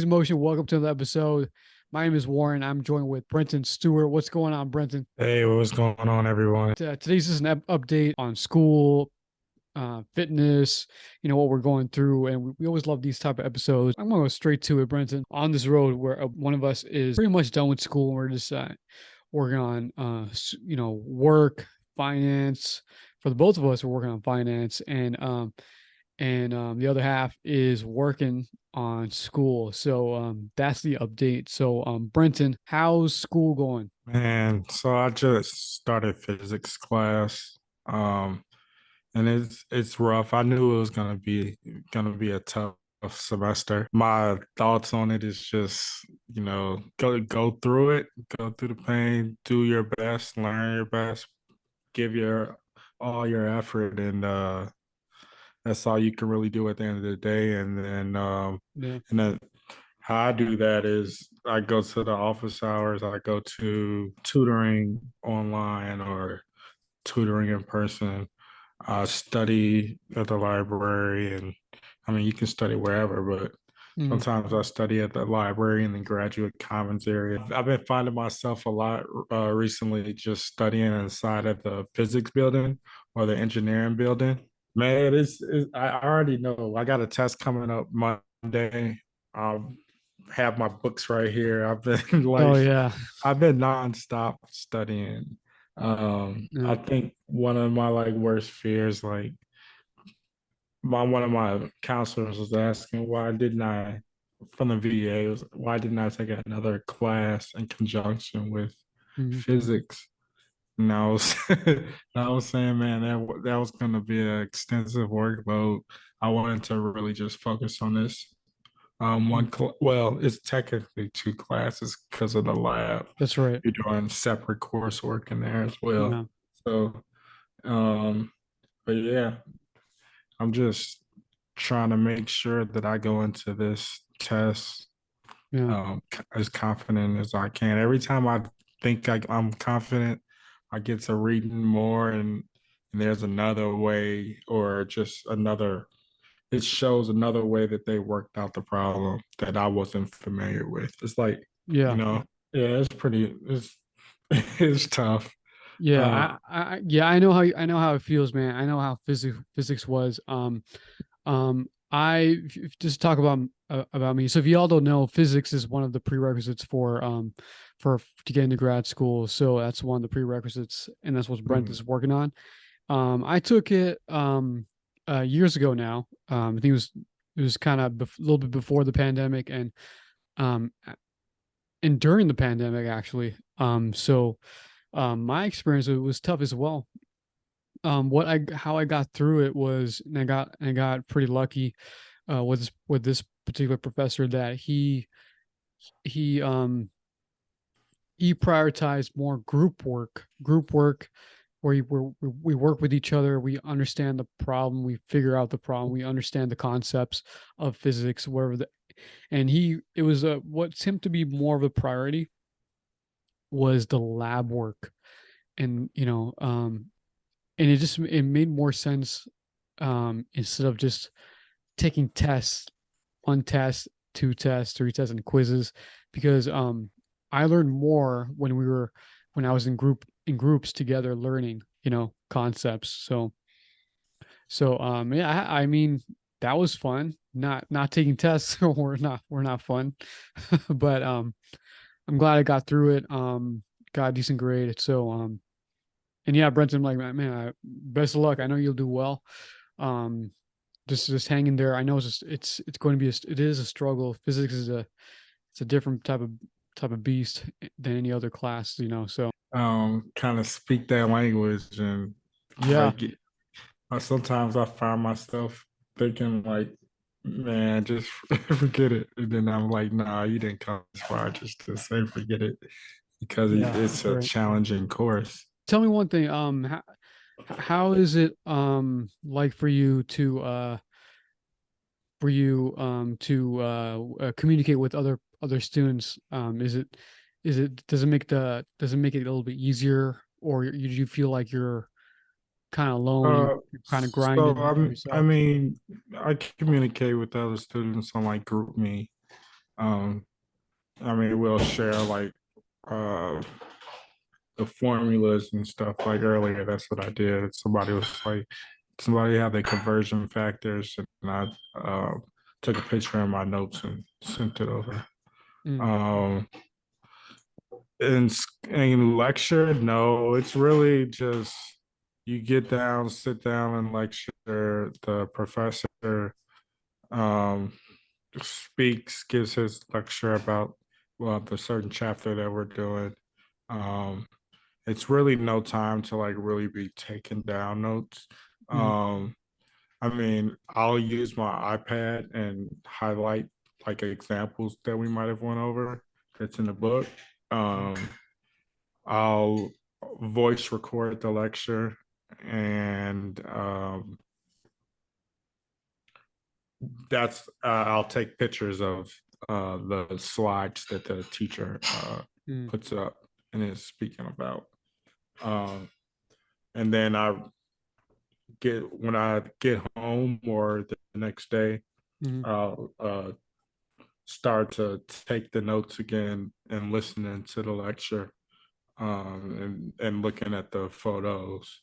Motion. Welcome to the episode. My name is Warren. I'm joined with Brenton Stewart. What's going on, Brenton? Hey, what's going on, everyone? Today's just an update on school, fitness, what we're going through. And we always love these type of episodes. I'm going to go straight to it, Brenton. On this road where one of us is pretty much done with school and we're just working on, work, finance. For the both of us, we're working on finance. And the other half is working on school. So that's the update. So Brenton, how's school going? Man, so I just started physics class. Um, and it's rough. I knew it was gonna be a tough semester. My thoughts on it is just, go through it, go through the pain, do your best, learn your best, give your all your effort, and that's all you can really do at the end of the day. Yeah. And then how I do that is I go to the office hours, I go to tutoring online or tutoring in person. I study at the library, and I mean, you can study wherever, but Mm. sometimes I study at the library in the graduate commons area. I've been finding myself a lot recently just studying inside of the physics building or the engineering building. Man, I already know I got a test coming up Monday. Um, have my books right here. I've been Oh yeah. I've been nonstop studying. Yeah. I think one of my worst fears, my one of my counselors was asking why didn't I from the VA was why didn't I take another class in conjunction with Mhm. physics? And I was I was saying, man, that was going to be an extensive workload. I wanted to really just focus on this Mhm. well, it's technically two classes because of the lab. That's right. You're doing separate coursework in there as well. Yeah. So, um, but yeah, I'm just trying to make sure that I go into this test Yeah. as confident as I can. Every time I think I'm confident, I get to reading more, and there's another way, or just another. It shows another way that they worked out the problem that I wasn't familiar with. It's like, you Yeah. know, yeah, it's it's tough. Uh, Yeah. Yeah, I know how it feels, man. I know how physics was. I just talk about me. So if y'all don't know, physics is one of the prerequisites for to get into grad school. So that's one of the prerequisites, and that's what Brent mm, is working on. I took it years ago now. I think it was kind of a little bit before the pandemic um and during the pandemic actually. My experience it was tough as well. What I how I got through it was, and I got pretty lucky with this particular professor that he um he prioritized more group work where we work with each other, we understand the problem, we figure out the problem, we understand the concepts of physics, whatever the and he it was what seemed to be more of a priority was the lab work. And and it made more sense, instead of just taking tests, one test, two tests, three tests, and quizzes, because I learned more when I was in groups together learning, concepts. So yeah, I mean that was fun. Not taking tests were not fun, but I'm glad I got through it. Got a decent grade. So and yeah, Brenton, like man, best of luck. I know you'll do well. Um, just hang in there. I know it's going to be it is a struggle. Physics is a different type of beast than any other class, So kind of speak that language, and yeah, like sometimes I find myself thinking man, just forget it. And then I'm like, nah, you didn't come this far just to say forget it because yeah, it's that's a right. challenging course. Tell me one thing. How is it like for you to communicate with other students? Does it make it a little bit easier, or you feel like you're kind of alone and you're kind of grinding I yourself? mean, I communicate with other students on like GroupMe, Um, I mean, we'll share like uh, the formulas and stuff. Like earlier, that's what I did. Somebody had the conversion factors, and I took a picture of my notes and sent it over. Mm, Um, in in lecture, no, it's really just you get down, sit down, and lecture. The professor um, speaks, gives his lecture about the certain chapter that we're doing. Um, it's really no time to like really be taking down notes. mm, Um, I mean, I'll use my iPad and highlight like examples that we might have went over that's in the book. mm, Um, I'll voice record the lecture and that's I'll take pictures of the slides that the teacher mm, puts up and is speaking about. Um, and then when I get home or the next day, mm, I'll start to take the notes again and listening to the lecture and looking at the photos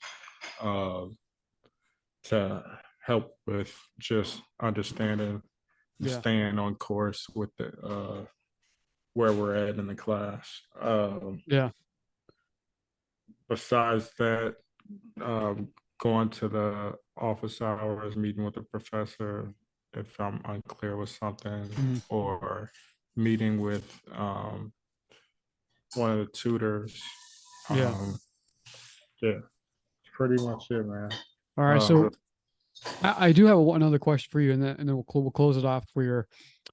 uh, to help with just understanding and yeah, staying on course with the where we're at in the class. yeah, Besides that, going to the office hours, meeting with the professor if I'm unclear with something, mm, or meeting with one of the tutors. yeah. Um, yeah, pretty much it, man. All right. Um, So I do have another question for you, and then we'll close it off for your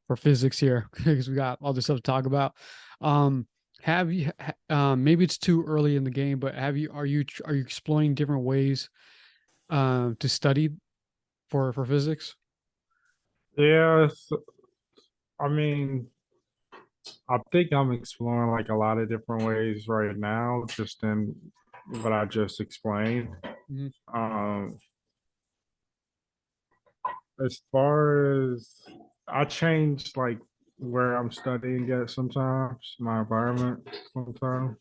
for physics here because we got all this stuff to talk about. Um, have you? Maybe it's too early in the game, but have you? Are you exploring different ways to study for physics? yeah, I mean, I think I'm exploring like a lot of different ways right now, just in what I just explained. Mm-hmm. Um, as far as I change like where I'm studying at sometimes, my environment sometimes.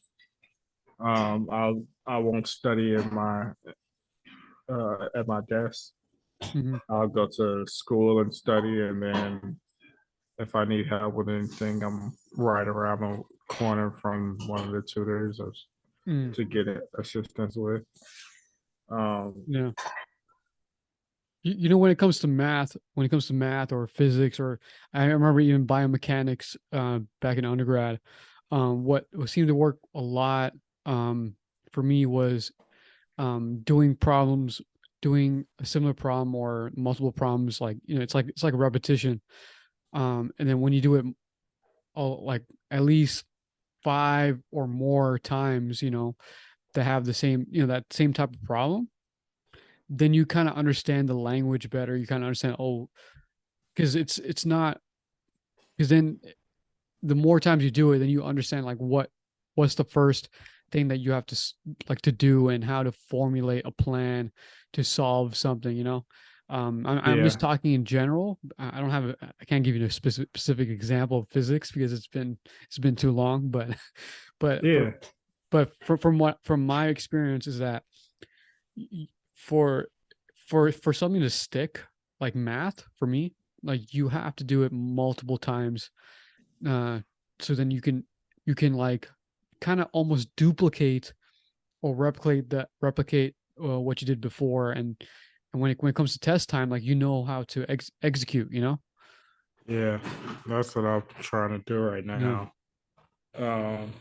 I won't study at my desk. Mm-hmm. I'll go to school and study, and then if I need help with anything, I'm right around the corner from one of the tutors Mm, to get assistance with. Um, yeah. You know, when it comes to math, when it comes to math or physics, or I remember even biomechanics back in undergrad, what seemed to work a lot for me was doing problems, doing a similar problem or multiple problems, like it's like a repetition. And then when you do it all like at least five or more times, to have the same, that same type of problem, then you kind of understand the language better. You kind of understand, oh, because it's not because then the more times you do it, then you understand like what's the first thing that you have to like to do and how to formulate a plan to solve something. I'm just yeah, talking in general. I don't have I can't give you a specific example of physics because it's been too long. But but but yeah, but from my experience is that for for something to stick, like math for me, like you have to do it multiple times, uh so then you can like kind of almost duplicate or replicate what you did before. And when it comes to test time, like how to execute, yeah. That's what I'm trying to do right yeah, now. Um,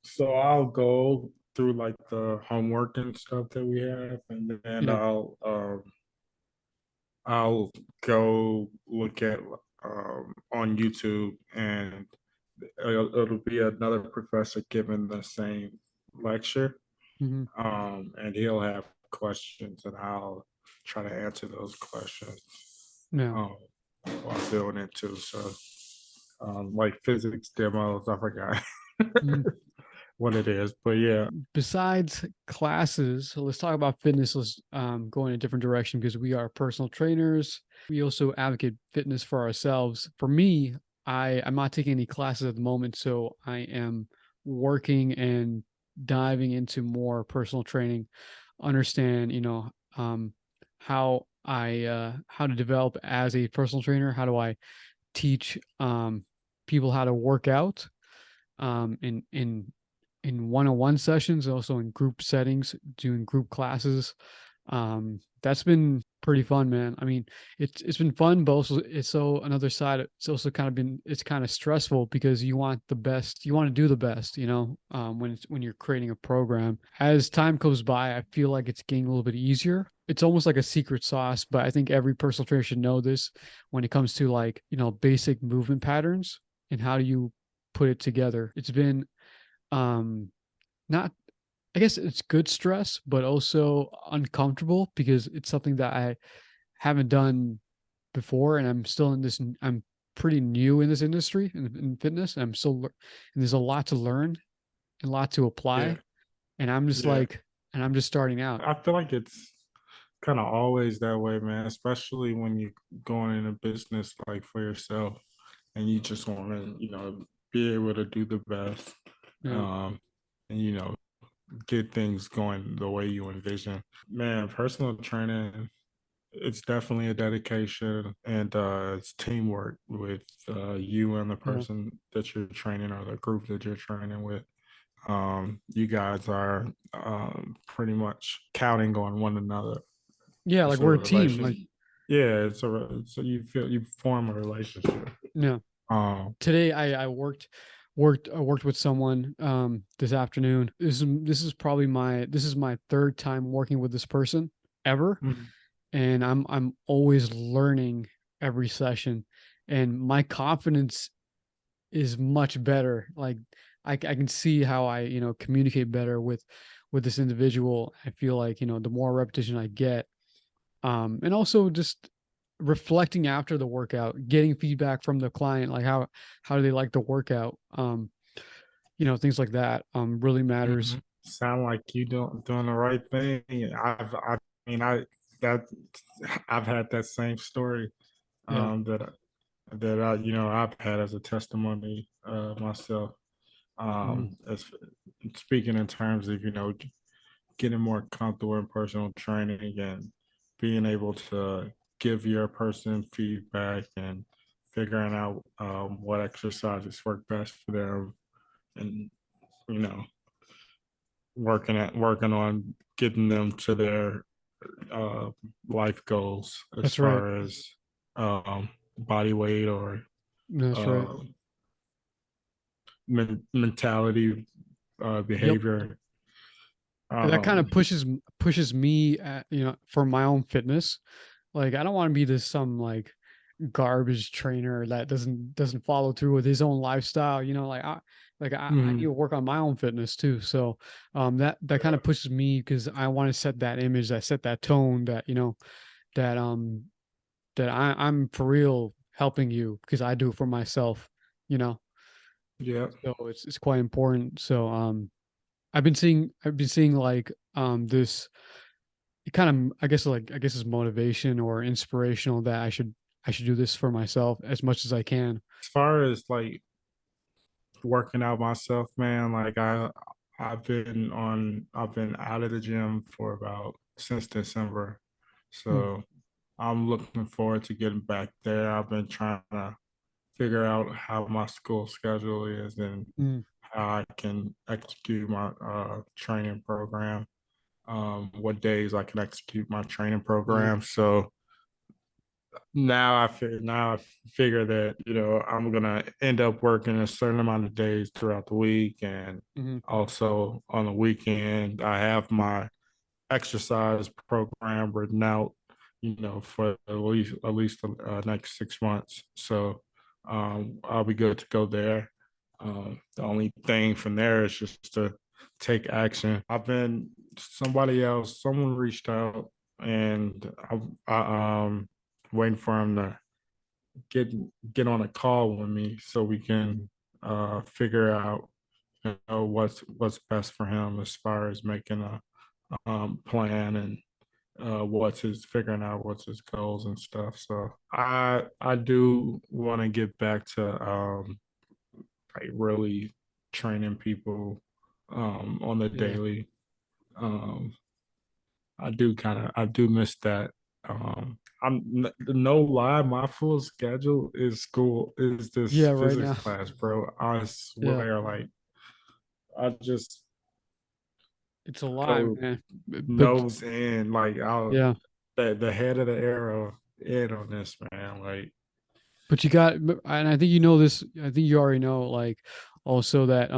so I'll go through like the homework and stuff that we have, and then yeah, I'll go look at on YouTube, and it'll be another professor giving the same lecture, hmm, and he'll have questions, and I'll try to answer those questions yeah, um, while doing it too. So, like physics demos, I forgot. hmm, what it is. But yeah. Besides classes, so let's talk about fitness. Let's go in a different direction because we are personal trainers. We also advocate fitness for ourselves. For me, I'm not taking any classes at the moment, so I am working and diving into more personal training, understand, how to develop as a personal trainer. How do I teach people how to work out in one-on-one sessions, also in group settings, doing group classes. That's been pretty fun, man. I mean, it's been fun, but also it's so another side. It's also it's kind of stressful because you want the best, you want to do the best, when you're creating a program. As time goes by, I feel like it's getting a little bit easier. It's almost like a secret sauce, but I think every personal trainer should know this when it comes to like, basic movement patterns and how do you put it together. It's been um not, I guess it's good stress, but also uncomfortable because it's something that I haven't done before, and I'm pretty new in this industry in fitness, and and there's a lot to learn and a lot to Yeah. apply, and I'm just Yeah. like, and I'm just starting out. I feel like it's kind of always that way, man, especially when you're going in a business like for yourself and you just want to, be able to do the best, Yeah. um, and, get things going the way you envision. Man, personal training, it's definitely a dedication and it's teamwork with you and the Yeah. person that you're training or the group that you're training with. You guys are pretty much counting on one another. Yeah, like It's a we're a team. Like, relationship. Yeah, so you feel you form a relationship. yeah. Um, Today I worked with someone this afternoon. This is my third time working with this person ever, mhm. and I'm always learning every session, and my confidence is much better. Like I can see how I, communicate better with this individual. I feel like, the more repetition I get, and also just reflecting after the workout, getting feedback from the client, like how do they like the workout, things like that really matters. Sound like you doing the right thing. I mean that I've had that same story Yeah. that I've had as a testimony myself. Mhm. As speaking in terms of getting more comfortable in personal training and being able to give your person feedback and figuring out what exercises work best for them and you know working on getting them to their uh, life goals as That's right. far as body weight or That's right. uh, mentality, Yep. behavior. That kind of Um, pushes me at, for my own fitness. Like I don't want to be this some like garbage trainer that doesn't follow through with his own lifestyle. I need to mhm, work on my own fitness too. So that kind yeah, of pushes me because I want to set that image, that set that tone, that that that I'm for real helping you because I do it for myself, you know. yeah. So it's quite important. So I've been seeing like this kind of, I guess is motivation or inspirational that I should do this for myself as much as I can. As far as like working out myself, man, like I've been out of the gym for about since December. Mm, So I'm looking forward to getting back there. I've been trying to figure out how my school schedule is and mm, how I can execute my training program. What days I can execute my training yeah. program. So now I figure that I'm gonna end up working a certain amount of days throughout the week, and Mhm. also on the weekend I have my exercise program written out, for at least the next 6 months. So I'll be good to go there. The only thing from there is just to take action. Someone reached out, and I waiting for him to get get on a call with me so we can figure out know what's best for him as far as making a plan and what's his figuring out what's his goals and stuff. So I do want to get back to like really training people on the Yeah. daily. Um, I do miss that. No lie, my full schedule is school is this Yeah, right physics now. class, bro. I Yeah. swear, like I just It's a lot, go man. But nose in, like I'll yeah, the head of the arrow in on this, man. Like but you got, and I think you know this. I think you already know, like, also that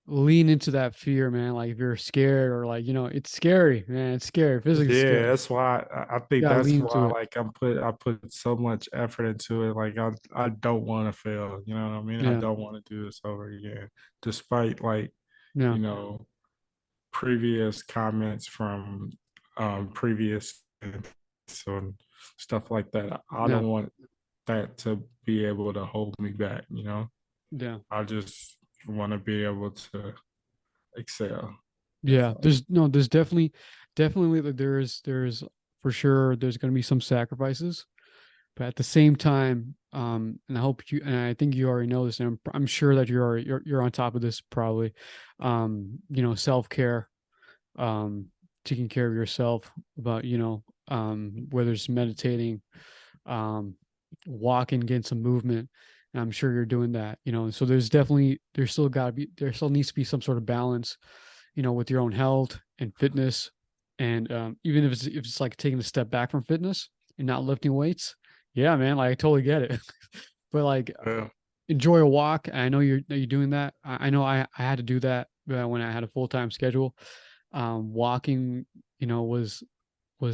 lean into that fear, man. Like if you're scared or like it's scary, man. It's scary. Physics is yeah, scary. that's why I You think gotta that's lean why into it. like I put so much effort into it. Like I don't want to fail. You know what I mean? I Yeah, don't want to do this over again, despite like yeah, you know previous comments from previous and stuff like that. I yeah, don't want that to be able to hold me back. yeah, I just want to be able to excel. That's yeah. all. There's no, there's definitely like, there's for sure there's gonna be some sacrifices, but at the same time, and I hope you and I think you already know this, and I'm sure that you're on top of this probably. Self care, um, taking care of yourself, about whether it's meditating, um, walking, getting some movement. And I'm sure you're doing that, so there still needs to be some sort of balance, with your own health and fitness. And even if it's like taking a step back from fitness and not lifting weights, yeah, man, like I totally get it. But like Yeah. enjoy a walk. I know you're doing that. I know I had to do that when I had a full-time schedule. Walking, was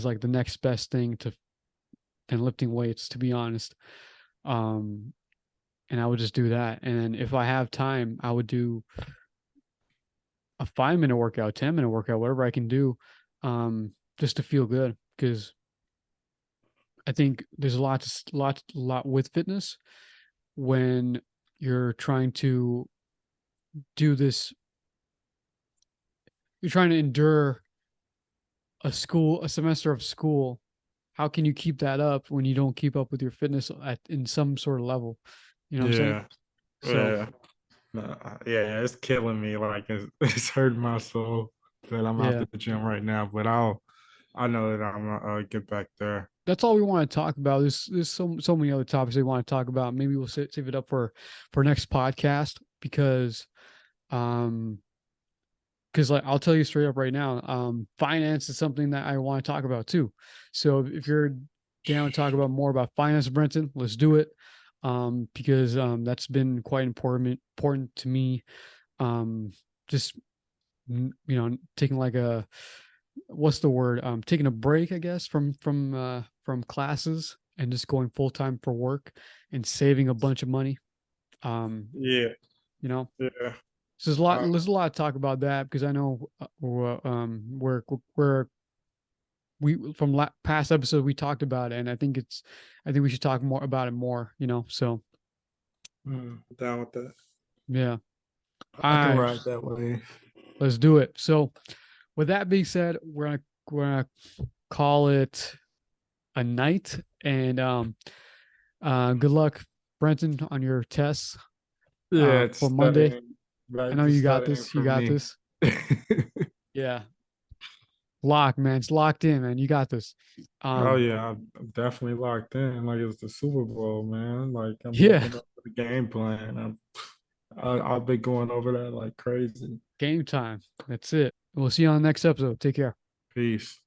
like the next best thing to than lifting weights, to be honest. Um, and I would just do that. And then if I have time, I would do a 5 minute workout, 10 minute workout, whatever I can do, just to feel good. Because I think there's a lot with fitness when you're trying to do this. You're trying to endure a semester of school. How can you keep that up when you don't keep up with your fitness in some sort of level? You know what I'm saying? Yeah. So Yeah. No, yeah, it's killing me. Like it's hurting my soul that I'm out yeah, the gym right now. But I know that I'm gonna get back there. that's all we want to talk about. There's so many other topics we want to talk about. Maybe we'll save it up for next podcast um because like I'll tell you straight up right now, finance is something that I want to talk about too. So if you're down to talk about more about finance, Brenton, let's do it. Because that's been quite important to me. Just taking like a what's the word? Taking a break, I guess, from classes and just going full time for work and saving a bunch of money. Um, Yeah, you know, yeah. so there's a lot. Uh, There's a lot to talk about that because I know where we from past episodes we talked about it, and I think we should talk more about it more. So down with that. yeah, I can I ride that way. let's do it. So with that being said, we're gonna call it a night, and good luck, Brenton, on your tests Yeah, it's for Monday. studying I back know to you got studying this. You for got me. this. Yeah, lock, man. It's locked in, man. You got this. Oh Um, yeah, I'm definitely locked in. Like it's the Super Bowl, man. Like I'm yeah, looking up the game plan. I'll be going over that like crazy. game time. That's it. We'll see you on the next episode. Take care. Peace.